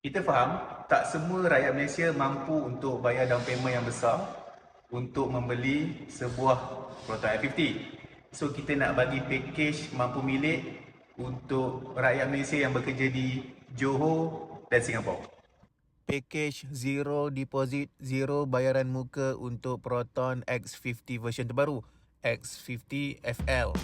Kita faham tak semua rakyat Malaysia mampu untuk bayar down payment yang besar untuk membeli sebuah Proton X50. So kita nak bagi package mampu milik untuk rakyat Malaysia yang bekerja di Johor dan Singapura. Package zero deposit, zero bayaran muka untuk Proton X50 version terbaru, X50 FL.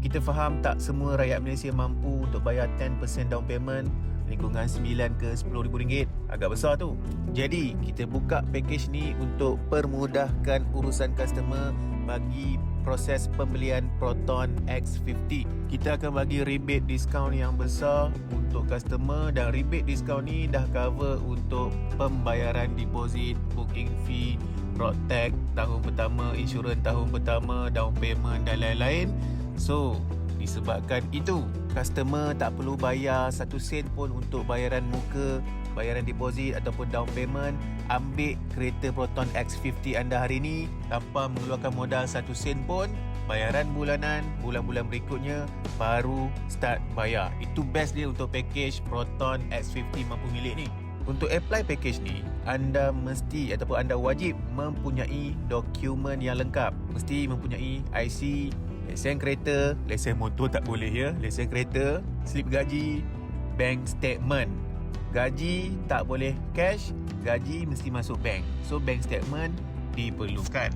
Kita faham tak semua rakyat Malaysia mampu untuk bayar 10% down payment, lingkungan 9 ke 10 ribu ringgit. Agak besar tu. Jadi kita buka package ni untuk permudahkan urusan customer bagi proses pembelian Proton X50. Kita akan bagi rebate diskaun yang besar untuk customer, dan rebate diskaun ni dah cover untuk pembayaran deposit, booking fee, road tax tahun pertama, insurans tahun pertama, down payment dan lain-lain. So, disebabkan itu, customer tak perlu bayar 1 sen pun untuk bayaran muka, bayaran deposit ataupun down payment. Ambil kereta Proton X50 anda hari ini tanpa mengeluarkan modal 1 sen pun. Bayaran bulanan, bulan-bulan berikutnya baru start bayar. Itu best dia untuk package Proton X50 mampu milik ni. Untuk apply package ni, anda mesti ataupun anda wajib mempunyai dokumen yang lengkap. Mesti mempunyai IC, lesen kereta, lesen motor tak boleh ya, lesen kereta, slip gaji, bank statement. Gaji tak boleh cash, gaji mesti masuk bank. So bank statement diperlukan.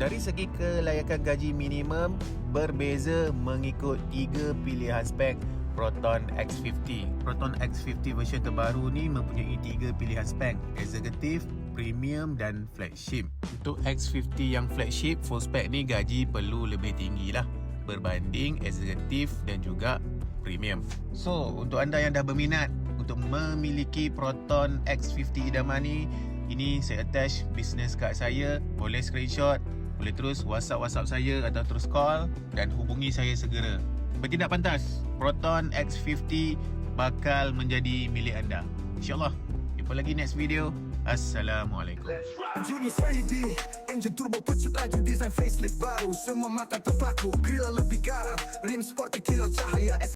Dari segi kelayakan gaji minimum berbeza mengikut 3 pilihan spek Proton X50. Proton X50 version terbaru ni mempunyai 3 pilihan spek: executive, premium dan flagship. Untuk X50 yang flagship full spec ni gaji perlu lebih tinggi lah berbanding executive dan juga premium. So untuk anda yang dah berminat untuk memiliki Proton X50 idaman ni, ini saya attach business card saya. Boleh screenshot, boleh terus WhatsApp saya atau terus call dan hubungi saya segera. Bertindak pantas, Proton X50 bakal menjadi milik anda, InsyaAllah. Jumpa lagi next video. Assalamualaikum. Junior 3D, engine turbo pucut laju, design facelift baru, semua mata terpaku, grill lebih garang, rim sport kecil cahaya